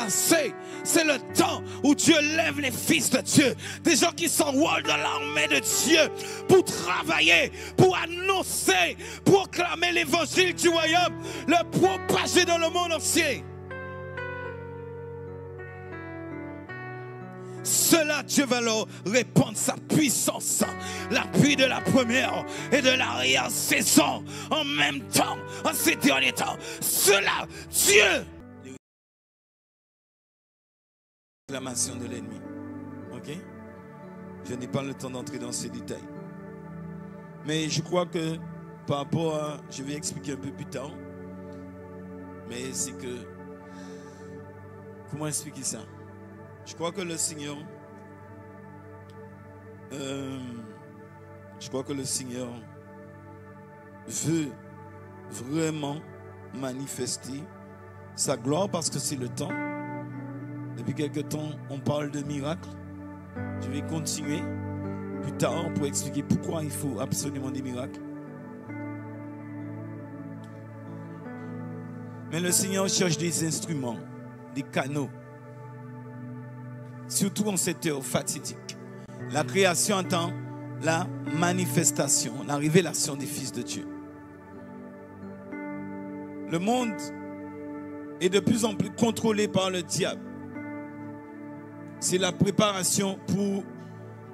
assez. C'est le temps où Dieu lève les fils de Dieu. Des gens qui s'enrôlent dans l'armée de Dieu pour travailler, pour annoncer, proclamer l'évangile du royaume, le propager dans le monde entier. Cela, Dieu va leur répandre sa puissance, l'appui de la première et de l'arrière-saison en même temps, en ces derniers temps. Cela, Dieu. Réclamation de l'ennemi. Ok? Je n'ai pas le temps d'entrer dans ces détails. Mais je crois que par rapport à... Je vais expliquer un peu plus tard. Mais c'est que... Comment expliquer ça? Je crois que le Seigneur... veut vraiment manifester sa gloire parce que c'est le temps. Depuis quelque temps, on parle de miracles. Je vais continuer plus tard pour expliquer pourquoi il faut absolument des miracles. Mais le Seigneur cherche des instruments, des canaux. Surtout en cette heure fatidique. La création attend la manifestation, la révélation des fils de Dieu. Le monde est de plus en plus contrôlé par le diable. C'est la préparation pour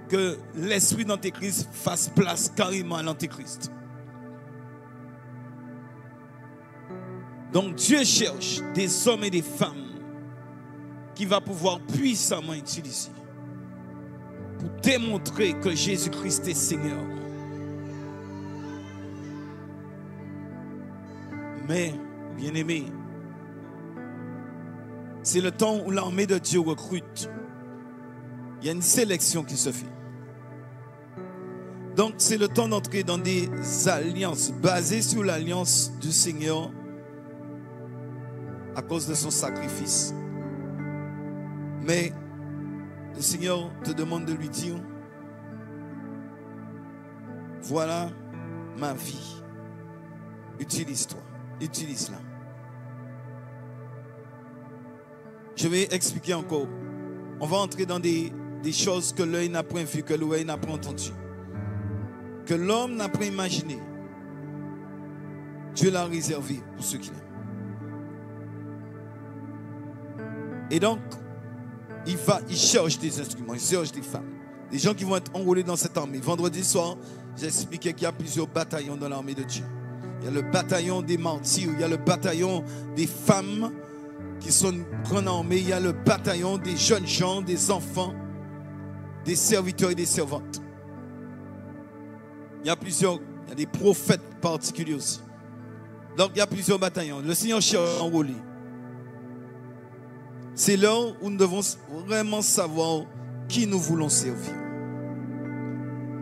que l'esprit d'Antéchrist fasse place carrément à l'Antéchrist. Donc Dieu cherche des hommes et des femmes qui va pouvoir puissamment utiliser pour démontrer que Jésus-Christ est Seigneur. Mais, bien-aimés, c'est le temps où l'armée de Dieu recrute. Il y a une sélection qui se fait. Donc, c'est le temps d'entrer dans des alliances basées sur l'alliance du Seigneur à cause de son sacrifice. Mais le Seigneur te demande de lui dire, voilà ma vie. Utilise-toi, utilise-la. Je vais expliquer encore. On va entrer dans des choses que l'œil n'a point vu, que l'oreille n'a pas entendu, que l'homme n'a pas imaginé. Dieu l'a réservé pour ceux qui l'aiment. Et donc, il cherche des instruments, il cherche des femmes, des gens qui vont être enrôlés dans cette armée. Vendredi soir, j'ai expliqué qu'il y a plusieurs bataillons dans l'armée de Dieu. Il y a le bataillon des martyrs, il y a le bataillon des femmes qui sont une grande armée, il y a le bataillon des jeunes gens, des enfants, des serviteurs et des servantes. Il y a des prophètes particuliers aussi. Donc il y a plusieurs bataillons. Le Seigneur cherche à enrôler. C'est là où nous devons vraiment savoir qui nous voulons servir.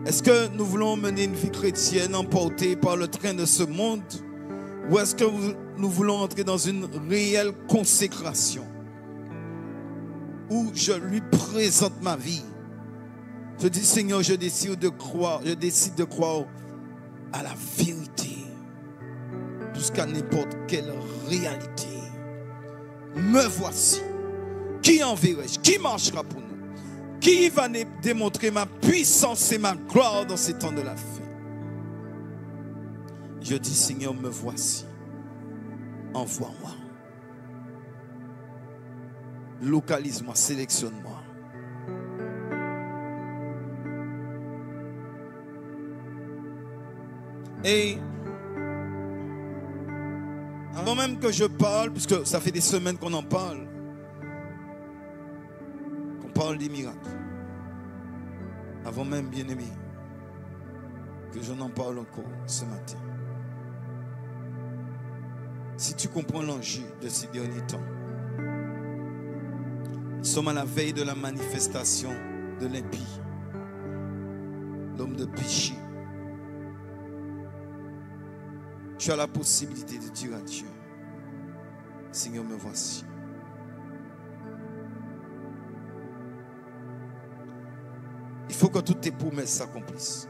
Est-ce que nous voulons mener une vie chrétienne emportée par le train de ce monde? Ou est-ce que nous voulons entrer dans une réelle consécration où je lui présente ma vie? Je dis, Seigneur, je décide de croire à la vérité plus qu'à n'importe quelle réalité. Me voici. Qui enverrai-je? Qui marchera pour nous? Qui va démontrer ma puissance et ma gloire dans ces temps de la fin? Je dis, Seigneur, me voici. Envoie-moi. Localise-moi, sélectionne-moi. Et avant même que je parle, puisque ça fait des semaines qu'on en parle, qu'on parle des miracles. Avant même, bien-aimé, que je n'en parle encore ce matin. Si tu comprends l'enjeu de ces derniers temps, nous sommes à la veille de la manifestation de l'impie, l'homme de péché. Tu as la possibilité de dire à Dieu, Seigneur, me voici. Il faut que toutes tes promesses s'accomplissent.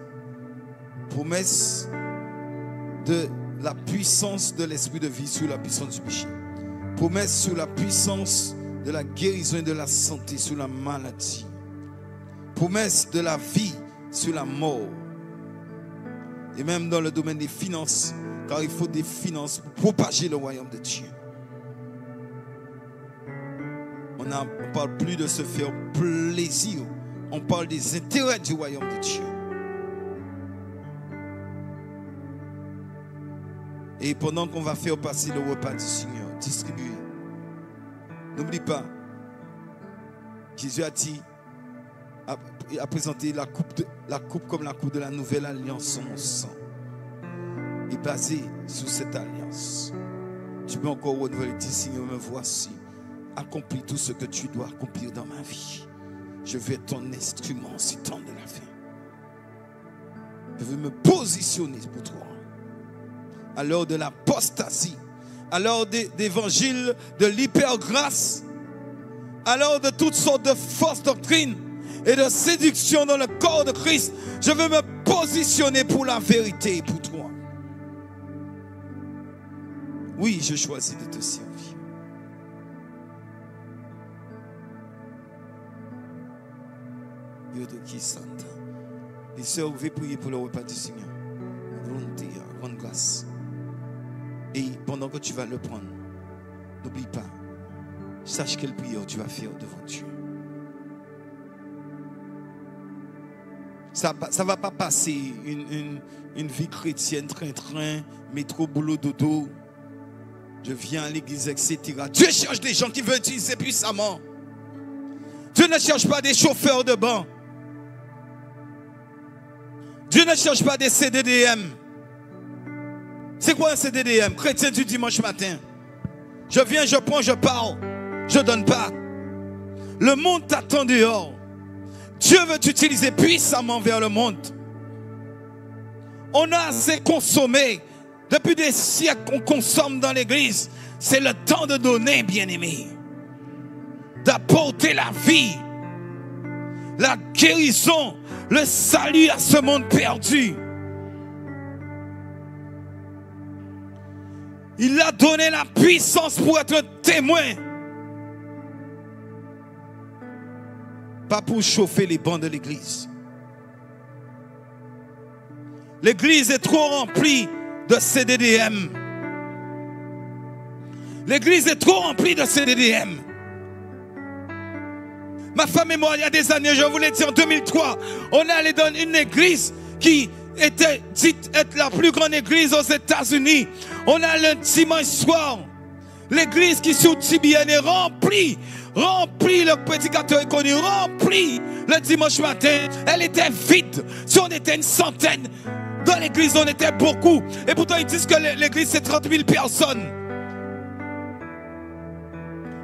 Promesses de la puissance de l'esprit de vie sur la puissance du péché. Promesses sur la puissance de la guérison et de la santé sur la maladie. Promesse de la vie sur la mort. Et même dans le domaine des finances, car il faut des finances pour propager le royaume de Dieu. On ne parle plus de se faire plaisir. On parle des intérêts du royaume de Dieu. Et pendant qu'on va faire passer le repas du Seigneur, distribuer, n'oublie pas, Jésus a dit, a présenté la coupe comme la coupe de la nouvelle alliance en mon sang. Et basé sur cette alliance, tu peux encore renouveler, dire, Seigneur, me voici, accomplis tout ce que tu dois accomplir dans ma vie. Je veux être ton instrument en ces temps de la fin. Je veux me positionner pour toi. À l'heure de l'apostasie, à l'heure d'évangile, de l'hypergrâce, à l'heure de toutes sortes de fausses doctrines et de séduction dans le corps de Christ, je veux me positionner pour la vérité et pour toi. Oui, je choisis de te servir. Les sœurs, vous pouvez prier pour le repas du Seigneur. Grande grâce. Et pendant que tu vas le prendre, n'oublie pas, sache quelle prière tu vas faire devant Dieu. Ça ne va pas passer une vie chrétienne, train-train, métro, boulot, dodo. Je viens à l'église, etc. Dieu cherche des gens qui veulent utiliser puissamment. Dieu ne cherche pas des chauffeurs de banc. Dieu ne cherche pas des CDDM. C'est quoi un CDDM? Chrétien du dimanche matin. Je viens, je prends, je parle. Je ne donne pas. Le monde t'attend dehors. Dieu veut t'utiliser puissamment vers le monde. On a assez consommé. Depuis des siècles qu'on consomme dans l'église. C'est le temps de donner, bien-aimé. D'apporter la vie, la guérison, le salut à ce monde perdu. Il a donné la puissance pour être témoin. Pas pour chauffer les bancs de l'église. L'église est trop remplie de CDDM. L'église est trop remplie de CDDM. Ma femme et moi, il y a des années, je vous l'ai dit en 2003, on est allé dans une église qui était dite être la plus grande église aux États-Unis. On a le dimanche soir. L'église qui sur TBN est remplie. Remplie, le prédicateur est connu, remplie le dimanche matin. Elle était vide. Si on était une centaine, dans l'église on était beaucoup. Et pourtant ils disent que l'église c'est 30 000 personnes.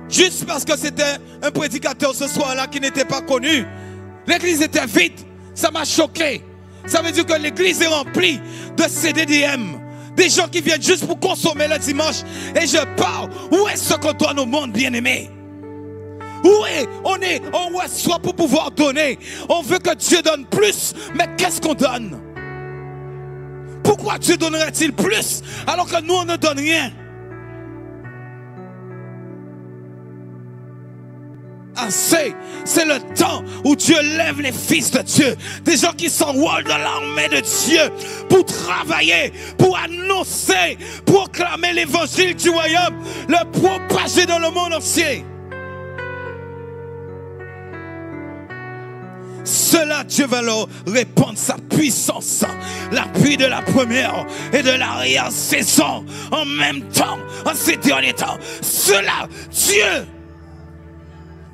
Juste parce que c'était un prédicateur ce soir-là qui n'était pas connu. L'église était vide. Ça m'a choqué. Ça veut dire que l'église est remplie de CDDM. Des gens qui viennent juste pour consommer le dimanche. Et je parle. Où est ce qu'on donne au monde, bien-aimé? Où est? On reçoit pour pouvoir donner. On veut que Dieu donne plus. Mais qu'est-ce qu'on donne? Pourquoi Dieu donnerait-il plus alors que nous on ne donne rien? Assez, c'est le temps où Dieu lève les fils de Dieu, des gens qui s'enrôlent dans l'armée de Dieu pour travailler, pour annoncer, proclamer l'évangile du royaume, le propager dans le monde entier. Cela, Dieu va leur répandre sa puissance, l'appui de la première et de l'arrière-saison en même temps, en ces derniers temps. Cela, Dieu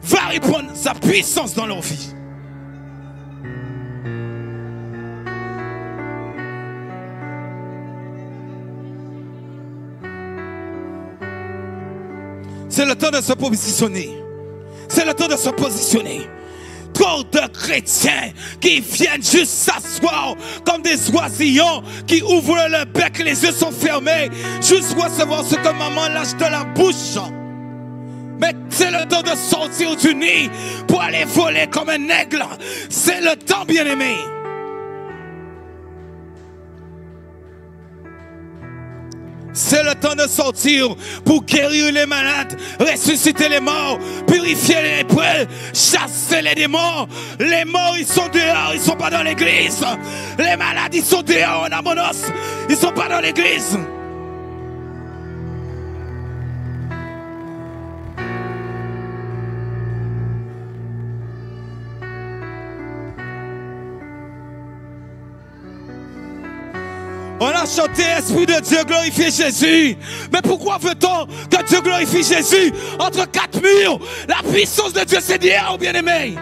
va répandre sa puissance dans leur vie. C'est le temps de se positionner. C'est le temps de se positionner. Trop de chrétiens qui viennent juste s'asseoir comme des oisillons qui ouvrent le bec, les yeux sont fermés, juste recevoir ce que maman lâche de la bouche. Mais c'est le temps de sortir du nid pour aller voler comme un aigle. C'est le temps, bien-aimé. C'est le temps de sortir pour guérir les malades, ressusciter les morts, purifier les lépreux, chasser les démons. Les morts, ils sont dehors, ils ne sont pas dans l'église. Les malades, ils sont dehors en Amonos, ils ne sont pas dans l'église. On a chanté Esprit de Dieu, glorifier Jésus. Mais pourquoi veut-on que Dieu glorifie Jésus entre quatre murs? La puissance de Dieu, c'est dehors, bien-aimé.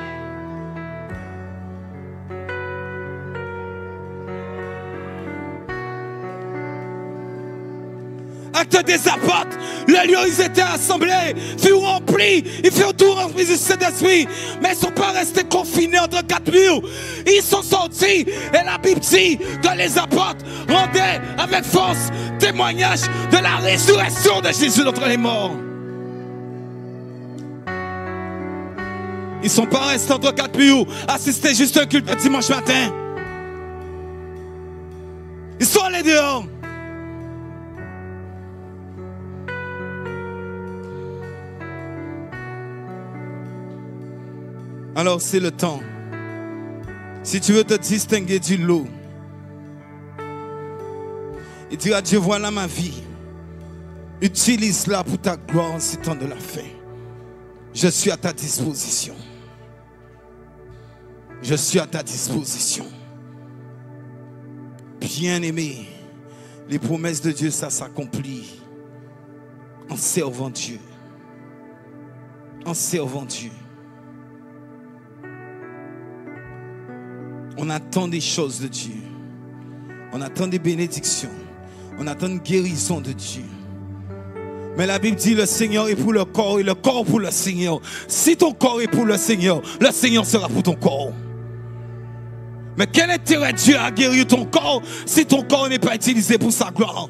Acte des apôtres, le lieu où ils étaient assemblés fut rempli, ils furent tout remplis du Saint-Esprit, mais ils ne sont pas restés confinés entre quatre murs. Ils sont sortis et la Bible dit que les apôtres rendaient avec force témoignage de la résurrection de Jésus d'entre les morts. Ils ne sont pas restés entre quatre murs, assister juste un culte le dimanche matin. Ils sont allés dehors. Alors c'est le temps. Si tu veux te distinguer du lot, et dire à Dieu, voilà ma vie. Utilise-la pour ta gloire en ces temps de la fin. Je suis à ta disposition. Je suis à ta disposition. Bien-aimé, les promesses de Dieu, ça s'accomplit en servant Dieu. En servant Dieu. On attend des choses de Dieu. On attend des bénédictions. On attend une guérison de Dieu. Mais la Bible dit le Seigneur est pour le corps et le corps pour le Seigneur. Si ton corps est pour le Seigneur sera pour ton corps. Mais quel intérêt Dieu a guéri ton corps si ton corps n'est pas utilisé pour sa gloire?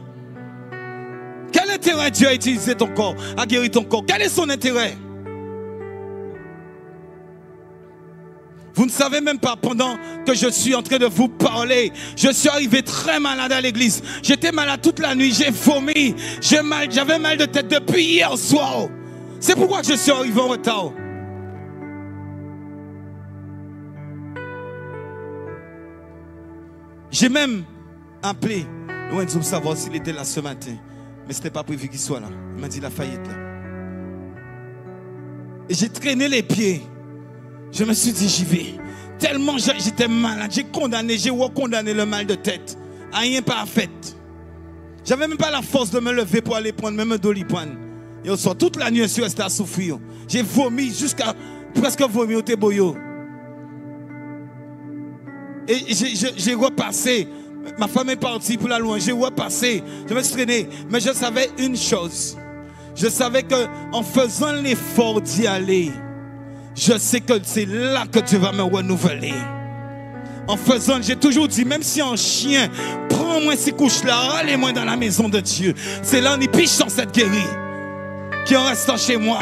Quel intérêt Dieu a utilisé ton corps, a guéri ton corps? Quel est son intérêt? Vous ne savez même pas, pendant que je suis en train de vous parler, je suis arrivé très malade à l'église. J'étais malade toute la nuit, j'ai vomi, j'avais mal de tête depuis hier soir. C'est pourquoi je suis arrivé en retard. J'ai même appelé Lorenzo pour savoir s'il était là ce matin. Mais ce n'était pas prévu qu'il soit là. Il m'a dit la faillite là. Et j'ai traîné les pieds. Je me suis dit, j'y vais. Tellement j'étais malade, j'ai recondamné le mal de tête. Rien pas fait. J'avais même pas la force de me lever pour aller prendre même un doliprane. Et au soir, toute la nuit, je suis resté à souffrir. J'ai vomi jusqu'à presque vomi au téboyo. Et j'ai repassé. Ma femme est partie pour la loin. J'ai repassé. Je me suis traîné. Mais je savais une chose. Je savais qu'en faisant l'effort d'y aller, je sais que c'est là que tu vas me renouveler. En faisant, j'ai toujours dit, même si un chien, prends-moi ces couches-là, allez-moi dans la maison de Dieu. C'est là on y piche dans cette guérie qui en restant chez moi.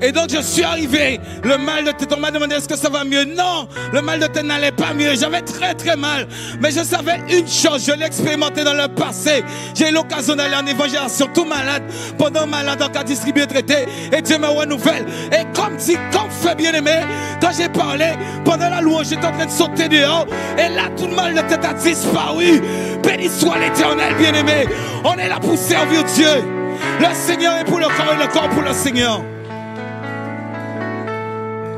Et donc je suis arrivé, le mal de tête, on m'a demandé est-ce que ça va mieux? Non, le mal de tête n'allait pas mieux, j'avais très très mal. Mais je savais une chose, je l'ai expérimenté dans le passé. J'ai eu l'occasion d'aller en évangélisation tout malade, pendant malade en cas distribué traité, et Dieu me renouvelle. Et comme fait bien aimé, quand j'ai parlé, pendant la louange, j'étais en train de sauter dehors, et là tout le mal de tête a disparu. Béni soit l'Éternel bien aimé, on est là pour servir Dieu. Le Seigneur est pour le corps et le corps pour le Seigneur.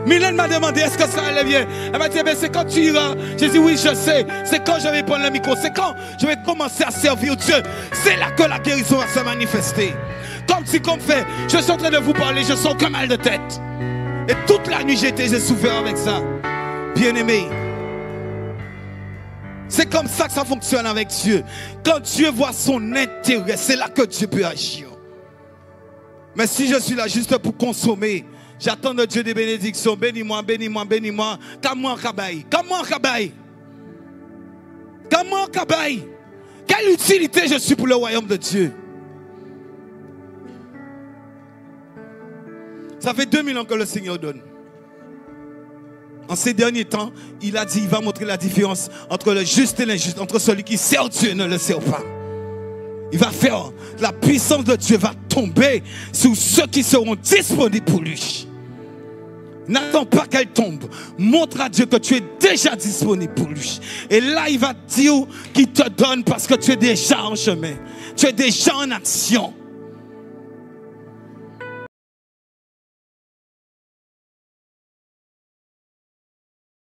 Mylène m'a demandé est-ce que ça allait bien. Elle m'a dit c'est quand tu iras. J'ai dit oui je sais. C'est quand je vais prendre le micro. C'est quand je vais commencer à servir Dieu. C'est là que la guérison va se manifester. Comme fait, je suis en train de vous parler, je sens qu'un mal de tête. Et toute la nuit j'ai souffert avec ça. Bien aimé. C'est comme ça que ça fonctionne avec Dieu. Quand Dieu voit son intérêt, c'est là que Dieu peut agir. Mais si je suis là juste pour consommer, j'attends de Dieu des bénédictions. Bénis-moi, bénis-moi, bénis-moi. Comme-moi, Kabaï. Comme-moi, Kabaï. Comme-moi, Kabaï. Quelle utilité je suis pour le royaume de Dieu. Ça fait 2000 ans que le Seigneur donne. En ces derniers temps, il a dit, il va montrer la différence entre le juste et l'injuste, entre celui qui sert Dieu et ne le sert pas. Il va faire, la puissance de Dieu va tomber sur ceux qui seront disponibles pour lui. N'attends pas qu'elle tombe. Montre à Dieu que tu es déjà disponible pour lui. Et là, il va dire qu'il te donne parce que tu es déjà en chemin. Tu es déjà en action.